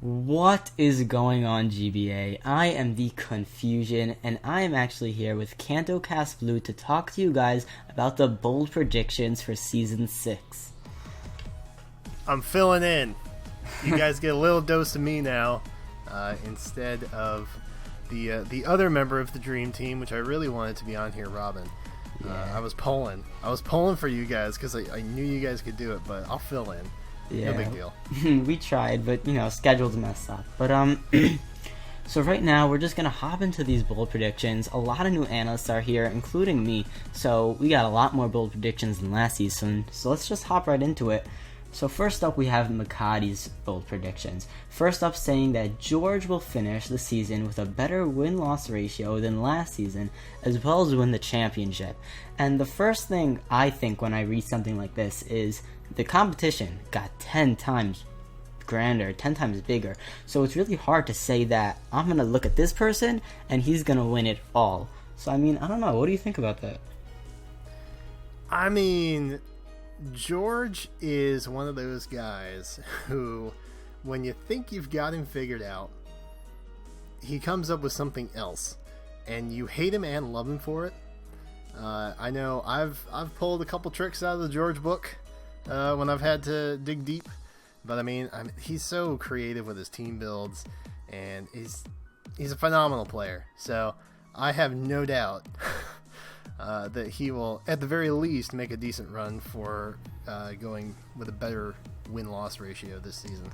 What is going on, GBA? I am TheConfusion, and I am actually here with KantoCastBlue to talk to you guys about the bold predictions for Season 6. I'm filling in. You guys get a little dose of me now, instead of the other member of the Dream Team, which I really wanted to be on here, Robin. Yeah. I was polling for you guys because I knew you guys could do it, but I'll fill in. Yeah. No big deal. We tried, but, schedules messed up. But, so right now, we're just going to hop into these bold predictions. A lot of new analysts are here, including me, so we got a lot more bold predictions than last season, so let's just hop right into it. So first up, we have Makati's bold predictions. First up, saying that George will finish the season with a better win-loss ratio than last season, as well as win the championship. And the first thing I think when I read something like this is the competition got 10 times grander, 10 times bigger. So it's really hard to say that I'm going to look at this person and he's going to win it all. So, I don't know. What do you think about that? George is one of those guys who, when you think you've got him figured out, he comes up with something else, and you hate him and love him for it. I know I've pulled a couple tricks out of the George book when I've had to dig deep, but he's so creative with his team builds, and he's a phenomenal player. So I have no doubt that he will, at the very least, make a decent run for going with a better win-loss ratio this season.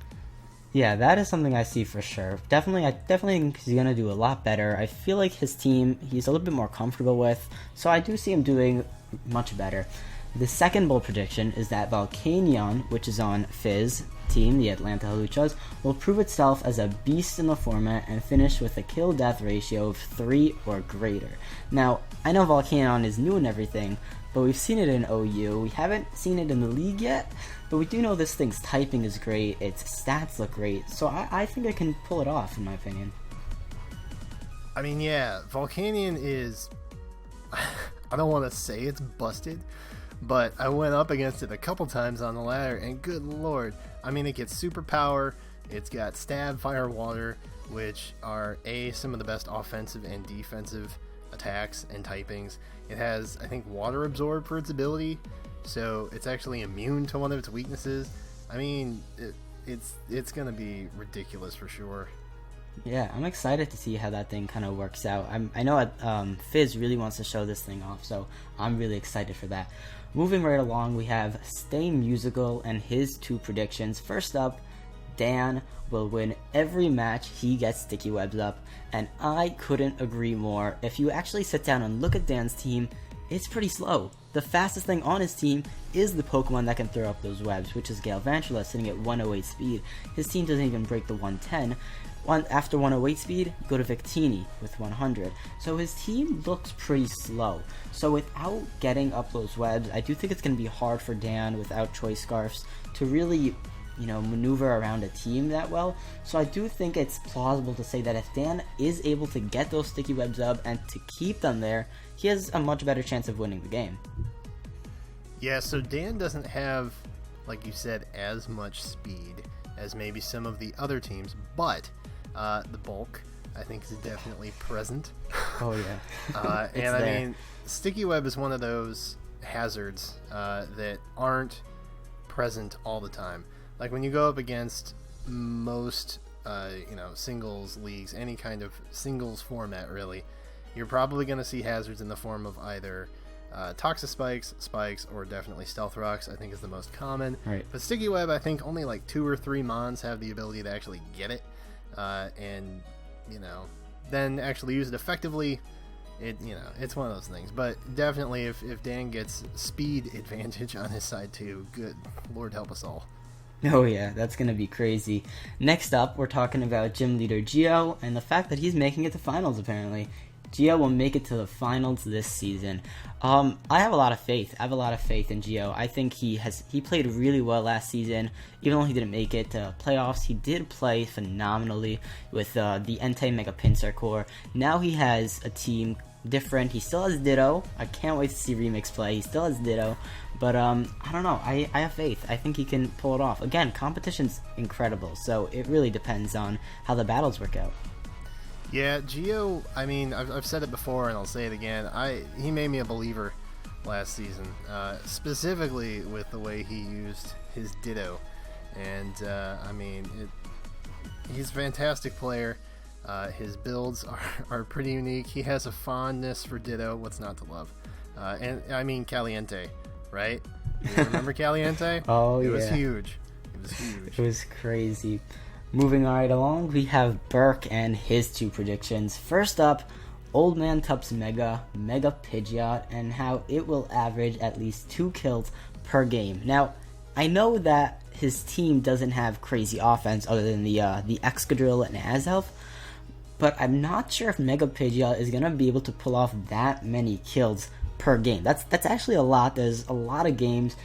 Yeah, that is something I see for sure. I definitely think he's going to do a lot better. I feel like his team, he's a little bit more comfortable with, so I do see him doing much better. The second bold prediction is that Volcanion, which is on Fizz team, the Atlanta Luchas, will prove itself as a beast in the format and finish with a kill-death ratio of 3 or greater. Now, I know Volcanion is new and everything, but we've seen it in OU. We haven't seen it in the league yet, but we do know this thing's typing is great, its stats look great, so I think it can pull it off, in my opinion. Yeah, Volcanion is... I don't want to say it's busted, but I went up against it a couple times on the ladder, and good lord, it gets superpower, it's got stab, fire, water, which are some of the best offensive and defensive attacks and typings. It has, I think, water absorb for its ability, so it's actually immune to one of its weaknesses. It's gonna be ridiculous for sure. Yeah, I'm excited to see how that thing kind of works out. I know Fizz really wants to show this thing off, so I'm really excited for that. Moving right along, we have Stay Musical and his 2 predictions. First up, Dan will win every match he gets sticky webs up, and I couldn't agree more. If you actually sit down and look at Dan's team, it's pretty slow. The fastest thing on his team is the Pokemon that can throw up those webs, which is Galvantula sitting at 108 speed. His team doesn't even break the 110. After 108 speed, go to Victini with 100. So his team looks pretty slow. So without getting up those webs, I do think it's going to be hard for Dan without Choice Scarfs to really, maneuver around a team that well. So I do think it's plausible to say that if Dan is able to get those sticky webs up and to keep them there, he has a much better chance of winning the game. Yeah, so Dan doesn't have, like you said, as much speed as maybe some of the other teams, but the bulk, I think, is definitely present. Oh, yeah. And sticky web is one of those hazards that aren't present all the time. Like when you go up against most, singles leagues, any kind of singles format, really, you're probably going to see hazards in the form of either Toxic Spikes, or definitely Stealth Rocks, I think is the most common. Right. But Sticky Web, I think only like 2 or 3 Mons have the ability to actually get it, and, then actually use it effectively. It's one of those things. But definitely if Dan gets speed advantage on his side too, good Lord help us all. Oh yeah, that's going to be crazy. Next up, we're talking about Gym Leader Gio and the fact that he's making it to finals apparently. Gio will make it to the finals this season. I have a lot of faith. I have a lot of faith in Gio. I think he played really well last season. Even though he didn't make it to playoffs, he did play phenomenally with the Entei Mega Pinsir core. Now he has a team different. He still has Ditto. I can't wait to see Remix play. He still has Ditto. But I don't know. I have faith. I think he can pull it off. Again, competition's incredible, so it really depends on how the battles work out. Yeah, Geo, I mean, I've said it before and I'll say it again. He made me a believer last season, specifically with the way he used his Ditto. And, I mean, he's a fantastic player. His builds are pretty unique. He has a fondness for Ditto. What's not to love? And, I mean, Caliente, right? You remember Caliente? Oh, yeah. It was huge. It was huge. It was crazy. Moving right along, we have Burke and his 2 predictions. First up, Old Man Tup's Mega PIDGEOT, and how it will average at least 2 kills per game. Now, I know that his team doesn't have crazy offense other than the Excadrill and Azelf, but I'm not sure if Mega PIDGEOT is going to be able to pull off that many kills per game. That's actually a lot. There's a lot of games.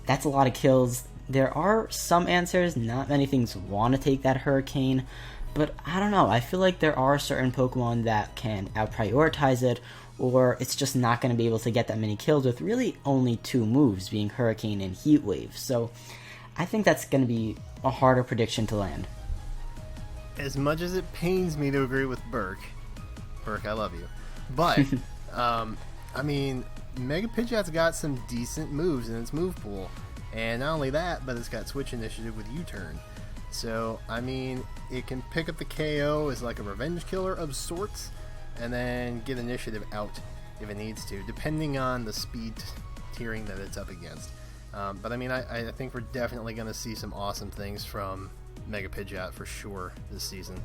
That's a lot of kills. There are some answers, not many things want to take that Hurricane, but I don't know. I feel like there are certain Pokemon that can out-prioritize it, or it's just not going to be able to get that many kills with really only 2 moves, being Hurricane and Heat Wave. So I think that's going to be a harder prediction to land. As much as it pains me to agree with Burke, I love you, but I mean, Mega Pidgeot's got some decent moves in its move pool, and not only that, but it's got Switch Initiative with U-Turn. So, I mean, it can pick up the KO as like a revenge killer of sorts, and then get Initiative out if it needs to, depending on the speed tiering that it's up against. But I mean, I think we're definitely going to see some awesome things from Mega Pidgeot for sure this season.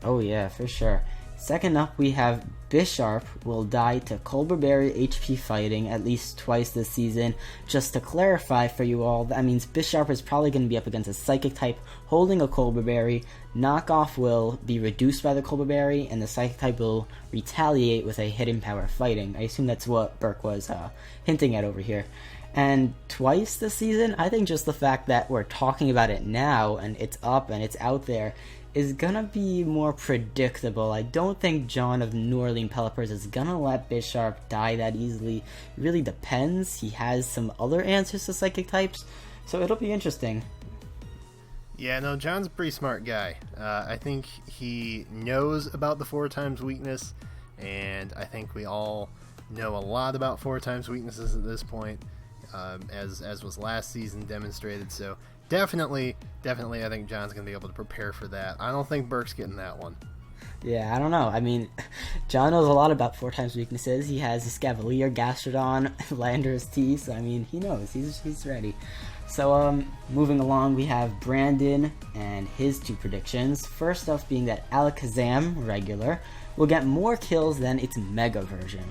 Oh yeah, for sure. Second up, we have Bisharp will die to Colbur Berry HP fighting at least twice this season. Just to clarify for you all, that means Bisharp is probably going to be up against a Psychic type holding a Colbur Berry. Knockoff will be reduced by the Colbur Berry, and the Psychic type will retaliate with a Hidden Power fighting. I assume that's what Burke was hinting at over here. And twice this season, I think just the fact that we're talking about it now and it's up and it's out there is gonna be more predictable. I don't think John of New Orleans Pelipers is gonna let Bisharp die that easily. It really depends. He has some other answers to Psychic types, so it'll be interesting. Yeah, no, John's a pretty smart guy. I think he knows about the 4x weakness, and I think we all know a lot about 4x weaknesses at this point, as was last season demonstrated. So definitely, I think John's going to be able to prepare for that. I don't think Burke's getting that one. Yeah, I don't know. I mean, John knows a lot about 4x weaknesses. He has Escavalier, Gastrodon, LANDORUS-T, so I mean, he knows. He's ready. So, moving along, we have Brandon and his 2 predictions. First off being that Alakazam, regular, will get more kills than its Mega version.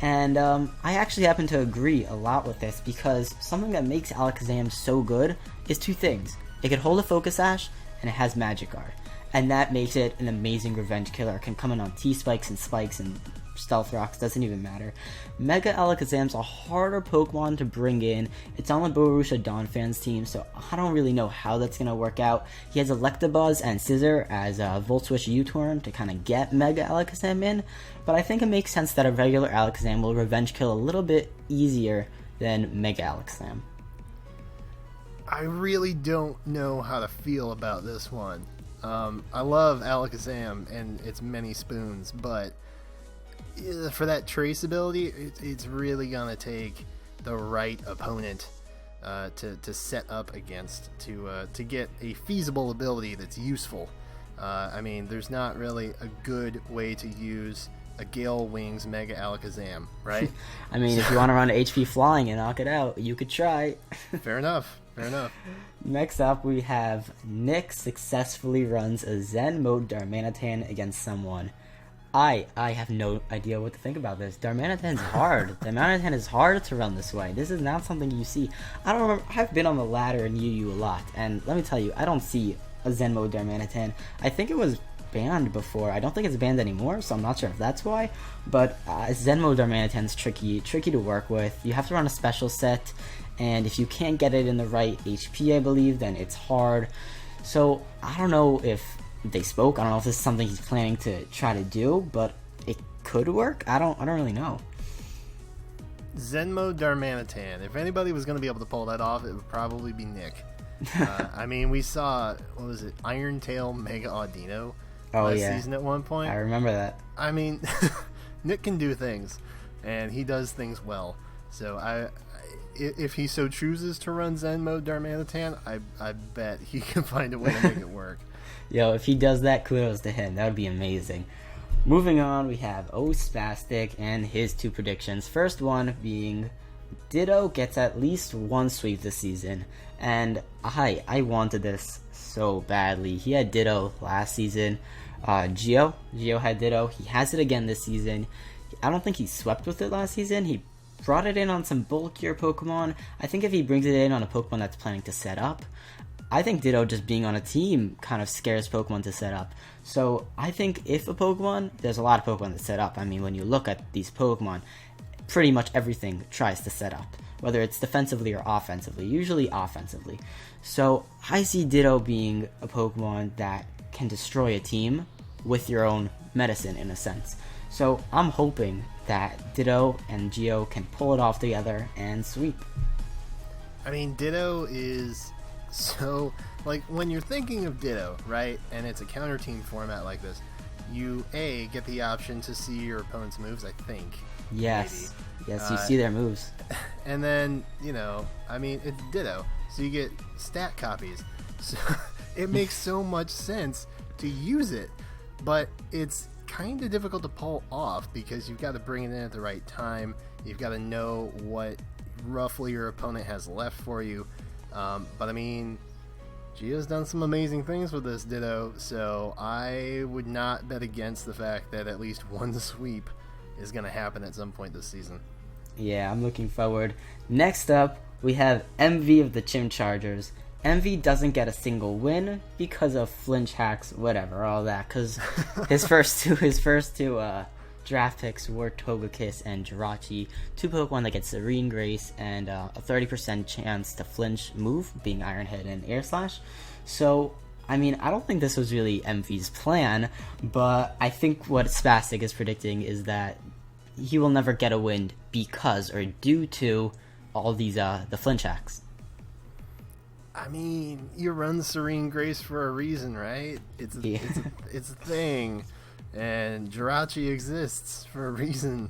And I actually happen to agree a lot with this, because something that makes Alakazam so good is 2 things. It can hold a Focus Sash, and it has Magikarp. And that makes it an amazing revenge killer. It can come in on T-Spikes and Spikes and Stealth Rocks, doesn't even matter. Mega Alakazam's a harder Pokemon to bring in. It's on the Borussia Donphans team, so I don't really know how that's going to work out. He has Electabuzz and Scizor as a Volt Switch U-Turn to kind of get Mega Alakazam in, but I think it makes sense that a regular Alakazam will revenge kill a little bit easier than Mega Alakazam. I really don't know how to feel about this one. I love Alakazam and its many spoons, but for that traceability, it's really gonna take the right opponent to set up against to get a feasible ability that's useful. I mean, there's not really a good way to use a Gale Wings Mega Alakazam, right? I mean, if you want to run HP Flying and knock it out, you could try. Fair enough. Next up, we have Nick successfully runs a Zen mode Darmanitan against someone. I have no idea what to think about this. Darmanitan's hard. Darmanitan is hard to run this way. This is not something you see. I don't remember. I've been on the ladder in UU a lot, and let me tell you, I don't see a Zen mode Darmanitan. I think it was banned before. I don't think it's banned anymore, so I'm not sure if that's why. But Zen mode Darmanitan's tricky to work with. You have to run a special set, and if you can't get it in the right HP, I believe, then it's hard. So I don't know if they spoke. I don't know if this is something he's planning to try to do, but it could work. I don't really know. Zenmo Darmanitan. If anybody was going to be able to pull that off, it would probably be Nick. I mean, we saw, what was it, Iron Tail Mega Audino last season at one point. I remember that. I mean, Nick can do things, and he does things well. So if he so chooses to run Zenmo Darmanitan, I bet he can find a way to make it work. Yo, if he does that, kudos to him. That would be amazing. Moving on, we have Spastic and his 2 predictions. First one being Ditto gets at least 1 sweep this season. And I wanted this so badly. He had Ditto last season. Geo had Ditto. He has it again this season. I don't think he swept with it last season. He brought it in on some bulkier Pokemon. I think if he brings it in on a Pokemon that's planning to set up, I think Ditto just being on a team kind of scares Pokemon to set up. So I think if a Pokemon, there's a lot of Pokemon that set up. I mean, when you look at these Pokemon, pretty much everything tries to set up, whether it's defensively or offensively, usually offensively. So I see Ditto being a Pokemon that can destroy a team with your own medicine in a sense. So I'm hoping that Ditto and Geo can pull it off together and sweep. I mean, Ditto is so, like, when you're thinking of Ditto, right, and it's a counter team format like this, you get the option to see your opponent's moves, I think. Yes. Maybe. Yes, you see their moves. And then, I mean, it's Ditto, so you get stat copies. So it makes so much sense to use it, but it's kind of difficult to pull off because you've got to bring it in at the right time. You've got to know what roughly your opponent has left for you. But I mean, Gio's done some amazing things with this Ditto, so I would not bet against the fact that at least 1 sweep is going to happen at some point this season. Yeah, I'm looking forward. Next up, we have EMVEE of the Chim Chargers. EMVEE doesn't get a single win because of flinch hacks, whatever, all that. Because his first two draft picks were Togekiss and Jirachi, 2 Pokemon that get Serene Grace and a 30% chance to flinch move, being Iron Head and Air Slash. So, I mean, I don't think this was really EMVEE's plan, but I think what Spastic is predicting is that he will never get a win because or due to all these the flinch hacks. I mean, you run Serene Grace for a reason, right? It's a thing. And Jirachi exists for a reason.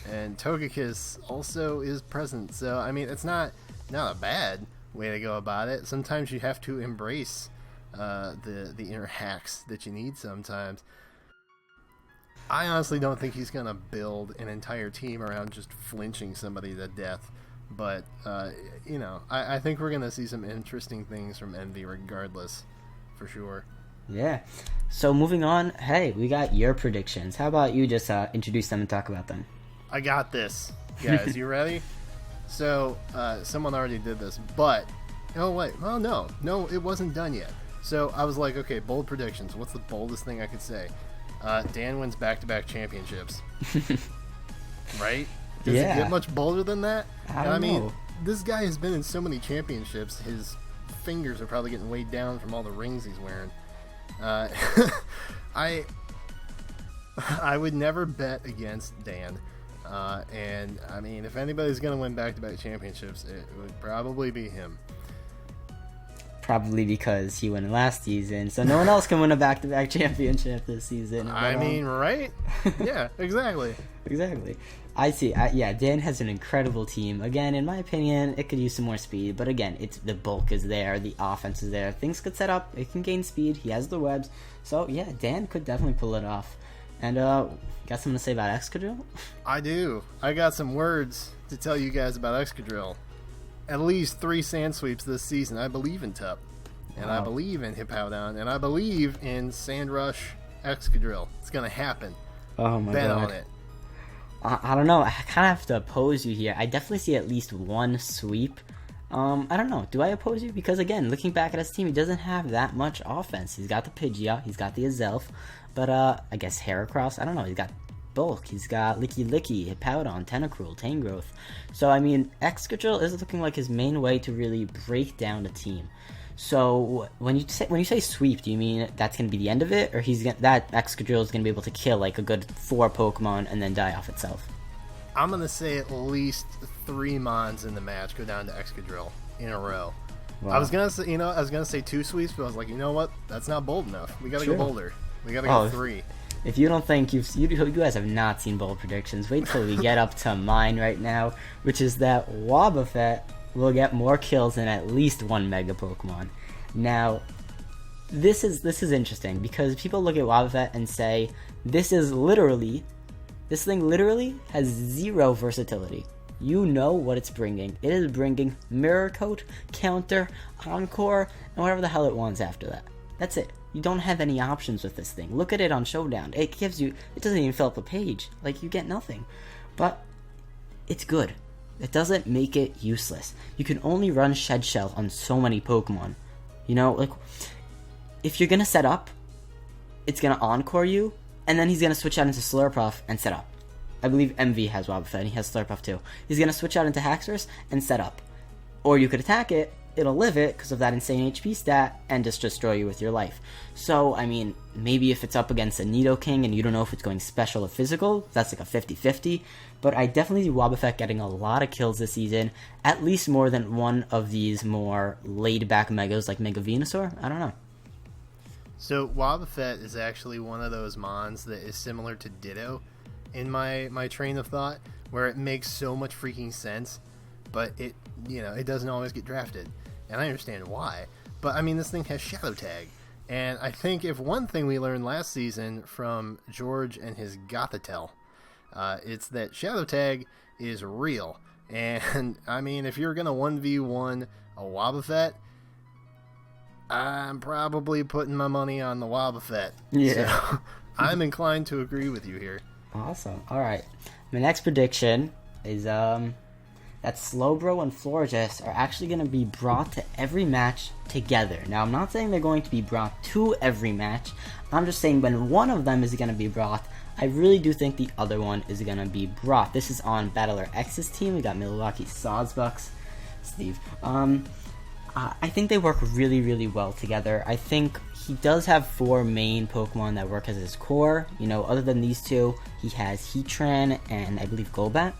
And Togekiss also is present. So, I mean, it's not a bad way to go about it. Sometimes you have to embrace the inner hacks that you need sometimes. I honestly don't think he's going to build an entire team around just flinching somebody to death. But, I think we're going to see some interesting things from EMVEE regardless, for sure. Yeah. So moving on, hey, we got your predictions. How about you just introduce them and talk about them? I got this. Guys, you ready? So, someone already did this, but... Oh, wait. Well, no, it wasn't done yet. So, I was like, okay, bold predictions. What's the boldest thing I could say? Dan wins back-to-back championships. Right? Does it get much bolder than that? I mean, this guy has been in so many championships, his fingers are probably getting weighed down from all the rings he's wearing. I would never bet against Dan. And, I mean, if anybody's going to win back-to-back championships, it would probably be him. Probably because he won last season, so no one else can win a back-to-back championship this season. But, I mean, right? Yeah, exactly. Exactly. I see. Dan has an incredible team. Again, in my opinion, it could use some more speed, but again, the bulk is there, the offense is there, things could set up, it can gain speed, he has the webs, so yeah, Dan could definitely pull it off. And, got something to say about Excadrill? I do. I got some words to tell you guys about Excadrill. At least 3 sand sweeps this season. I believe in Tup, and I believe in Hippowdon, and I believe in Sandrush Excadrill. It's gonna happen. Oh my Bet god. on it. I don't know. I kind of have to oppose you here. I definitely see at least 1 sweep. I don't know. Do I oppose you? Because again, looking back at his team, he doesn't have that much offense. He's got the Pidgeot, he's got the Azelf, but I guess Heracross. I don't know. He's got Bulk, he's got Licky Licky, Hippowdon, Tentacruel, Tangrowth. So I mean, Excadrill is looking like his main way to really break down the team. So when you say sweep, do you mean that's gonna be the end of it, or that Excadrill is gonna be able to kill like a good 4 Pokemon and then die off itself? I'm gonna say at least 3 Mons in the match go down to Excadrill in a row. Wow. I was gonna say 2 sweeps, but I was like, you know what? That's not bold enough. We gotta go bolder. We gotta go 3. If you don't think you guys have not seen bold predictions, wait till we get up to mine right now, which is that WOBBUFFET will get more kills than at least 1 Mega Pokemon. Now, this is interesting because people look at WOBBUFFET and say this thing literally has 0 versatility. You know what it's bringing. It is bringing Mirror Coat, Counter, Encore, and whatever the hell it wants after that. That's it. You don't have any options with this thing. Look at it on Showdown. It doesn't even fill up a page. Like, you get nothing. But it's good. It doesn't make it useless. You can only run Shed Shell on so many Pokemon. You know, like, if you're gonna set up, it's gonna Encore you, and then he's gonna switch out into Slurpuff and set up. I believe EMVEE has WOBBUFFET, and he has Slurpuff too. He's gonna switch out into Haxorus and set up. Or you could attack it, it'll live it because of that insane HP stat, and just destroy you with your life. So, I mean, maybe if it's up against a Nidoking and you don't know if it's going special or physical, that's like a 50-50. But I definitely see WOBBUFFET getting a lot of kills this season, at least more than one of these more laid-back Megas like Mega Venusaur. I don't know. So, WOBBUFFET is actually one of those Mons that is similar to Ditto in my train of thought, where it makes so much freaking sense, but it doesn't always get drafted. And I understand why. But, I mean, this thing has Shadow Tag. And I think if one thing we learned last season from George and his Gothitelle, it's that Shadow Tag is real. And, I mean, if you're going to 1v1 a WOBBUFFET, I'm probably putting my money on the WOBBUFFET. Yeah. So, I'm inclined to agree with you here. Awesome. Alright. My next prediction is, that Slowbro and Florges are actually going to be brought to every match together. Now, I'm not saying they're going to be brought to every match. I'm just saying when one of them is going to be brought, I really do think the other one is going to be brought. This is on Battler X's team. We got Milwaukee Sawsbucks, Steve. I think they work really, really well together. I think he does have 4 main Pokemon that work as his core. You know, other than these 2, he has Heatran and I believe Golbat.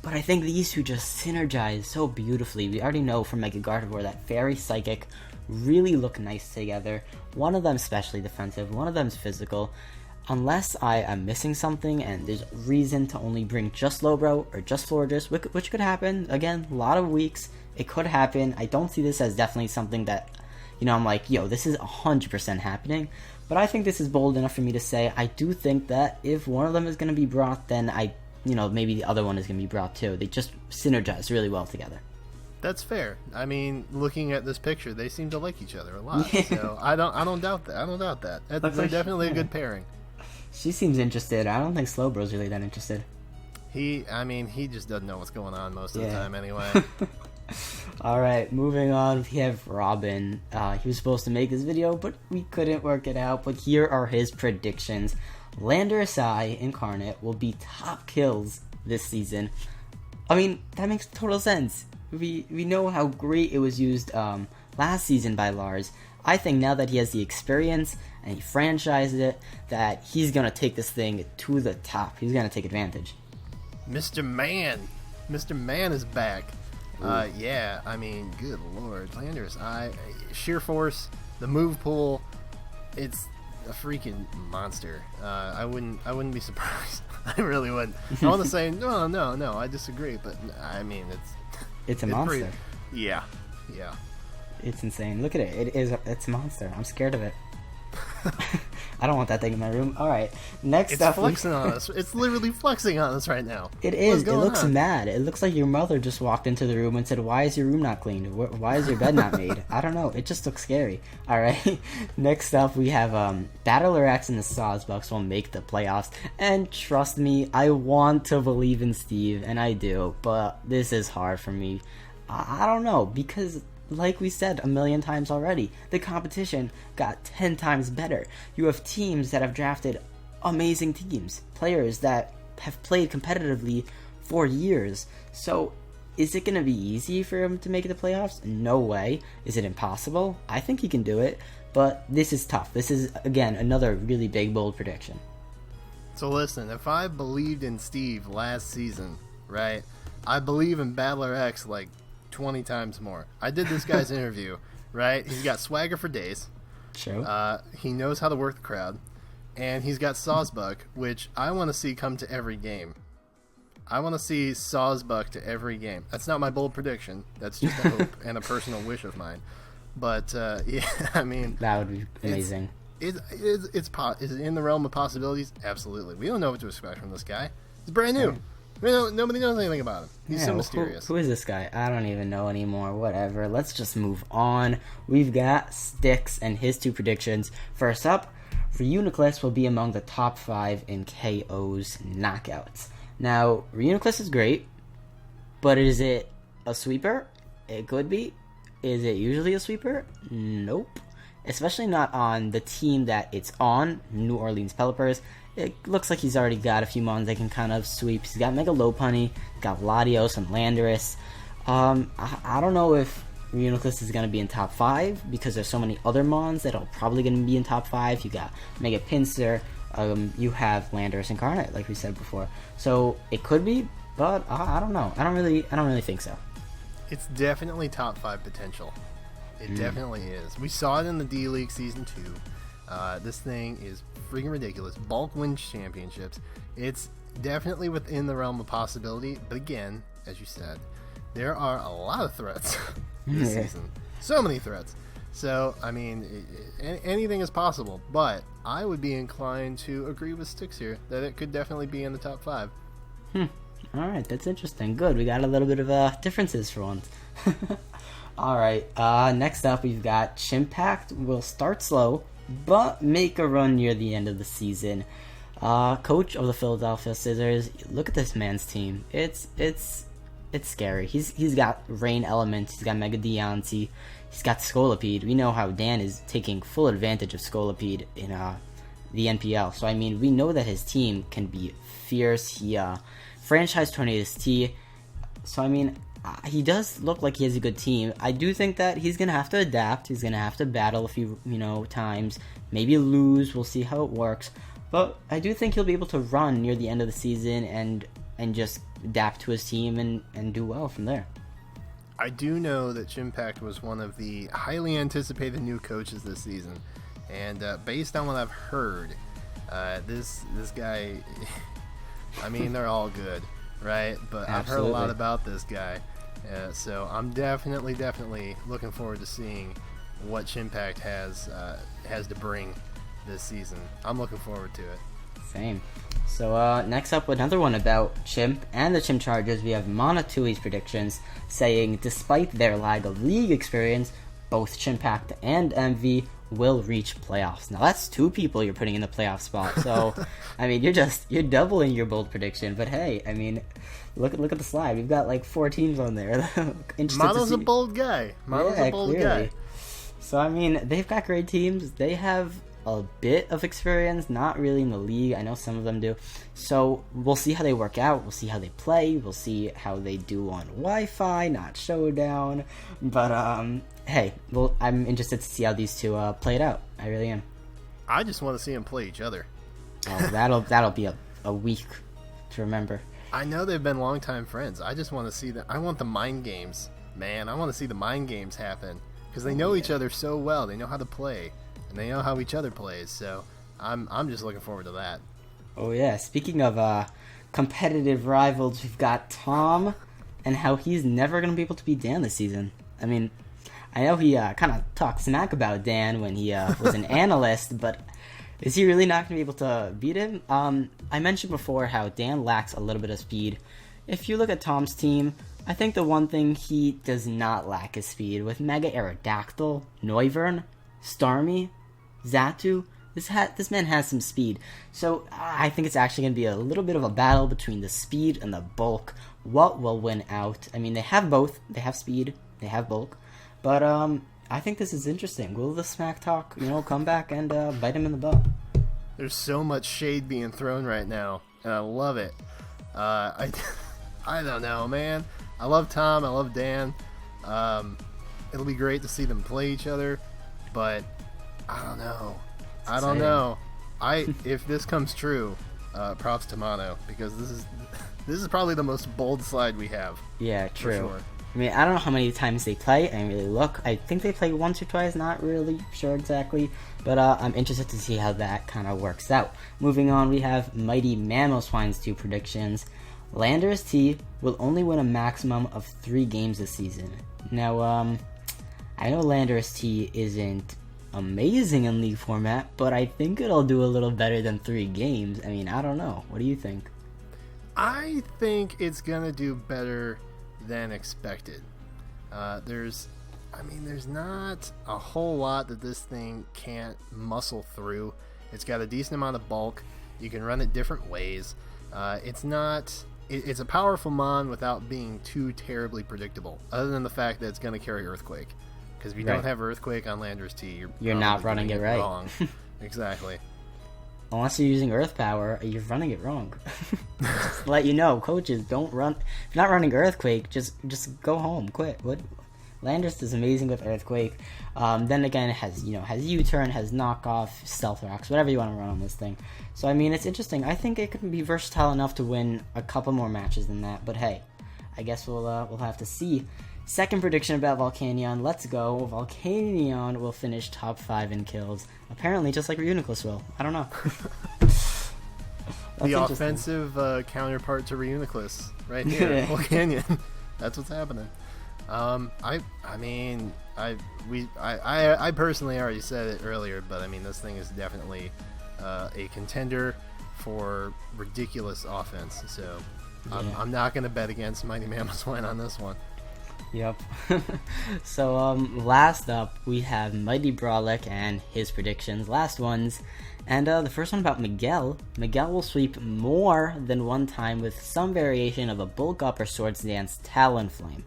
But I think these 2 just synergize so beautifully. We already know from Mega Gardevoir that Fairy Psychic really look nice together. One of them especially defensive, one of them's physical. Unless I am missing something and there's reason to only bring just Slowbro or just Florges, which could happen. Again, a lot of weeks. It could happen. I don't see this as definitely something that, I'm like, yo, this is 100% happening. But I think this is bold enough for me to say I do think that if one of them is going to be brought, then maybe the other one is going to be brought too. They just synergize really well together. That's fair. I mean, looking at this picture, they seem to like each other a lot. Yeah. So I don't doubt that. That's definitely a good pairing. She seems interested. I don't think Slowbro's really that interested. He just doesn't know what's going on most of the time anyway. Alright, moving on, we have Robin. He was supposed to make this video, but we couldn't work it out. But here are his predictions. LANDORUS I Incarnate will be top kills this season. I mean, that makes total sense. We know how great it was used last season by Lars. I think now that he has the experience and he franchised it, that he's going to take this thing to the top. He's going to take advantage. Mr. Man is back. Yeah, I mean, good lord. LANDORUS I, sheer force, the move pool, it's a freaking monster. I wouldn't be surprised. I really wouldn't. I want to say, no, I disagree, but I mean, it's a monster. Yeah. It's insane. Look at it. It's a monster. I'm scared of it. I don't want that thing in my room. Alright, next up. It's flexing on us. It's literally flexing on us right now. It is. It looks mad. It looks like your mother just walked into the room and said, why is your room not cleaned? Why is your bed not made? I don't know. It just looks scary. Alright, next up we have Battler X and the Sawsbucks will make the playoffs. And trust me, I want to believe in Steve, and I do. But this is hard for me. I don't know, because like we said a million times already, the competition got 10 times better. You have teams that have drafted amazing teams, players that have played competitively for years. So Is it going to be easy for him to make the playoffs? No way. Is it impossible? I think he can do it, but this is tough. This is, again, another really big, bold prediction. So listen, if I believed in Steve last season, right, I believe in Battler X like 20 times more. I did this guy's interview, right? He's got swagger for days. Sure. He knows how to work the crowd. And he's got Sawsbuck, which I want to see come to every game. I want to see Sawsbuck to every game. That's not my bold prediction. That's just a hope and a personal wish of mine. But, yeah, I mean... That would be amazing. Is it in the realm of possibilities? Absolutely. We don't know what to expect from this guy. He's brand new. Nobody knows anything about him. He's so mysterious. Who is this guy? I don't even know anymore. Whatever. Let's just move on. We've got Styx and his 2 predictions. First up, REUNICLUS will be among the top 5 in KO's knockouts. Now, REUNICLUS is great, but is it a sweeper? It could be. Is it usually a sweeper? Nope. Especially not on the team that it's on, New Orleans Pelipers. It looks like he's already got a few mons that can kind of sweep. He's got Mega Lopunny, got Latios and Landorus. I don't know if REUNICLUS is going to be in top 5 because there's so many other mons that are probably going to be in top 5. You got Mega Pinsir. You have Landorus Incarnate, like we said before. So it could be, but I don't know. I don't really think so. It's definitely top 5 potential. It definitely is. We saw it in the D-League Season 2. This thing is freaking ridiculous. Bulk wins championships. It's definitely within the realm of possibility. But again, as you said, there are a lot of threats this season. So many threats. So, I mean, anything is possible. But I would be inclined to agree with Styx here that it could definitely be in the top 5. Alright, that's interesting. Good. We got a little bit of differences for once. Alright, next up we've got CHIMPACT will start slow, but make a run near the end of the season. Coach of the Philadelphia Scissors, look at this man's team. It's scary. He's got Rain Element, he's got Mega Deontay, he's got Scolipede. We know how Dan is taking full advantage of Scolipede in the NPL. So I mean, we know that his team can be fierce. He franchise Tornadus T. So I mean, he does look like he has a good team. I do think that he's gonna have to adapt. He's gonna have to battle a few, times. Maybe lose. We'll see how it works. But I do think he'll be able to run near the end of the season and just adapt to his team and do well from there. I do know that CHIMPACT was one of the highly anticipated new coaches this season, and based on what I've heard, this guy, I mean, they're all good, right? But Absolutely. I've heard a lot about this guy, so I'm definitely looking forward to seeing what CHIMPACT has to bring this season. I'm looking forward to it. Same. So next up, another one about Chimp and the Chimp Chargers. We have Monatui's predictions saying, despite their lack of league experience, both CHIMPACT and EMVEE will reach playoffs. Now that's 2 people you're putting in the playoff spot. So I mean, you're doubling your bold prediction. But hey, I mean, look at the slide. We've got like 4 teams on there. Mono's a bold guy. Guy. So I mean, they've got great teams. They have a bit of experience, not really in the league. I know some of them do. So we'll see how they work out. We'll see how they play. We'll see how they do on Wi-Fi, not Showdown. But hey, well, I'm interested to see how these 2 play it out. I really am. I just want to see them play each other. Oh, that'll be a week to remember. I know they've been longtime friends. I just want to see I want the mind games, man. I want to see the mind games happen because they know each other so well. They know how to play. And they know how each other plays, so I'm just looking forward to that. Oh yeah, speaking of competitive rivals, we've got Tom, and how he's never going to be able to beat Dan this season. I mean, I know he kind of talked smack about Dan when he was an analyst, but is he really not going to be able to beat him? I mentioned before how Dan lacks a little bit of speed. If you look at Tom's team, I think the one thing he does not lack is speed. With Mega Aerodactyl, Noivern, Starmie, Xatu, this man has some speed. So I think it's actually going to be a little bit of a battle between the speed and the bulk. What will win out? I mean, they have both. They have speed. They have bulk. But I think this is interesting. Will the smack talk, come back and bite him in the butt? There's so much shade being thrown right now, and I love it. I don't know, man. I love Tom. I love Dan. It'll be great to see them play each other, but I don't know. I don't know. If this comes true, props to Mono, because this is probably the most bold side we have. Yeah, true. For sure. I mean, I don't know how many times they play. I didn't really look. I think they play once or twice. Not really sure exactly, but I'm interested to see how that kind of works out. Moving on, we have Mighty Mamoswine's 2 predictions. LANDORUS-T will only win a maximum of 3 games this season. Now, I know LANDORUS-T isn't amazing in League format, but I think it'll do a little better than 3 games. I mean, I don't know. What do you think? I think it's gonna do better than expected. There's not a whole lot that this thing can't muscle through. It's got a decent amount of bulk. You can run it different ways. It's a powerful mon without being too terribly predictable, other than the fact that it's going to carry Earthquake. Because if you don't have Earthquake on LANDORUS-T, you're not running it right. Wrong. Exactly. Unless you're using Earth Power, you're running it wrong. Just to let you know, coaches, don't run. If you're not running Earthquake, just go home, quit. What? Landorus is amazing with Earthquake. Then again, it has U-turn, has knockoff, stealth rocks, whatever you want to run on this thing. So I mean, it's interesting. I think it could be versatile enough to win a couple more matches than that. But hey, I guess we'll have to see. Second prediction about Volcanion. Let's go. Volcanion will finish top 5 in kills. Apparently, just like REUNICLUS will. I don't know. The offensive counterpart to REUNICLUS, right here, Volcanion. That's what's happening. I personally already said it earlier, but I mean, this thing is definitely a contender for ridiculous offense. So I'm not going to bet against Mighty Mamoswine on this one. Yep. So last up we have Mighty Brawlick and his predictions, last ones, and the first one about Miguel. Miguel will sweep more than one time with some variation of a bulk up or Swords Dance Talonflame.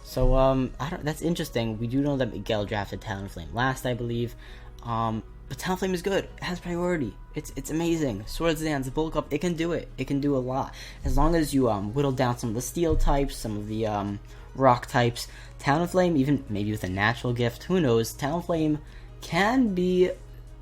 So that's interesting. We do know that Miguel drafted Talonflame last, I believe. But Talonflame is good. It has priority. It's amazing. Swords Dance, bulk up, it can do it. It can do a lot. As long as you whittle down some of the steel types, some of the rock types. Talonflame, even maybe with a natural gift, who knows? Talonflame can be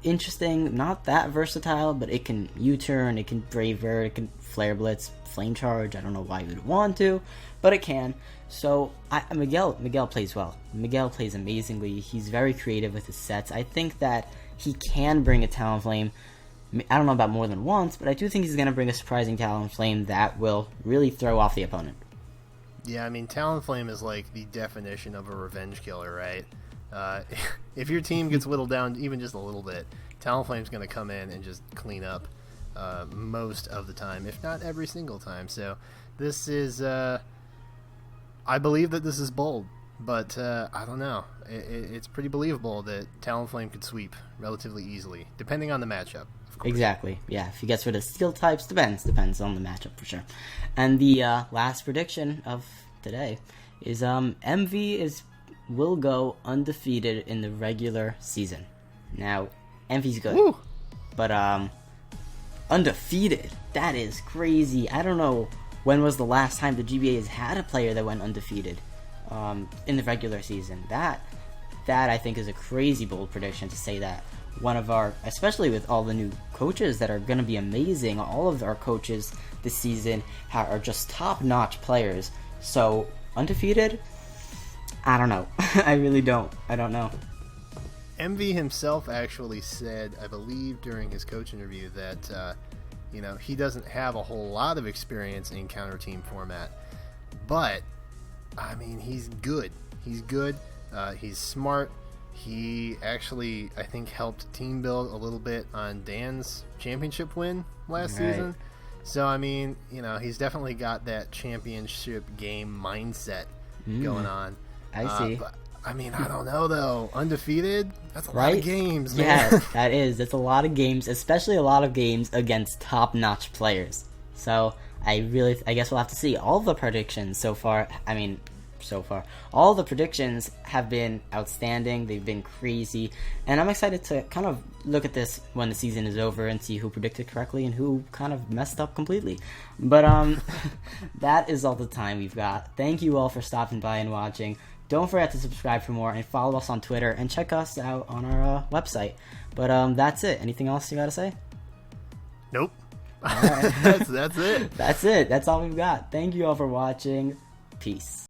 interesting. Not that versatile, but it can U-turn, it can Brave Bird, it can Flare Blitz, Flame Charge. I don't know why you would want to, but it can. So Miguel plays well. Miguel plays amazingly. He's very creative with his sets. I think that he can bring a Talonflame. I don't know about more than once, but I do think he's going to bring a surprising Talonflame that will really throw off the opponent. Yeah, I mean, Talonflame is like the definition of a revenge killer, right? If your team gets whittled down even just a little bit, Talonflame's going to come in and just clean up most of the time, if not every single time. So this is... I believe that this is bold, but I don't know. It's pretty believable that Talonflame could sweep relatively easily, depending on the matchup, of course. Exactly, yeah. If he gets rid of steel types, depends on the matchup for sure. And the last prediction of today is EMVEE will go undefeated in the regular season. Now, EMVEE's good, Woo! But undefeated, that is crazy. I don't know when was the last time the GBA has had a player that went undefeated in the regular season. That I think is a crazy bold prediction to say that one of our, especially with all the new coaches that are going to be amazing, all of our coaches this season are just top-notch players. So, undefeated? I don't know. I really don't. I don't know. EMVEE himself actually said, I believe during his coach interview, that he doesn't have a whole lot of experience in counter team format, but I mean, he's good. He's good. He's smart. He actually, I think, helped team build a little bit on Dan's championship win last season. So I mean, he's definitely got that championship game mindset going on. I see. But, I mean, I don't know though. Undefeated? That's a lot of games, man. Yeah, that is. That's a lot of games, especially a lot of games against top-notch players. So I guess we'll have to see. All of the predictions so far, I mean, so far. All the predictions have been outstanding. They've been crazy, and I'm excited to kind of look at this when the season is over and see who predicted correctly and who kind of messed up completely. But that is all the time we've got. Thank you all for stopping by and watching. Don't forget to subscribe for more and follow us on Twitter and check us out on our website. But that's it. Anything else you gotta say? Nope. All right. That's it. That's it. That's all we've got. Thank you all for watching. Peace.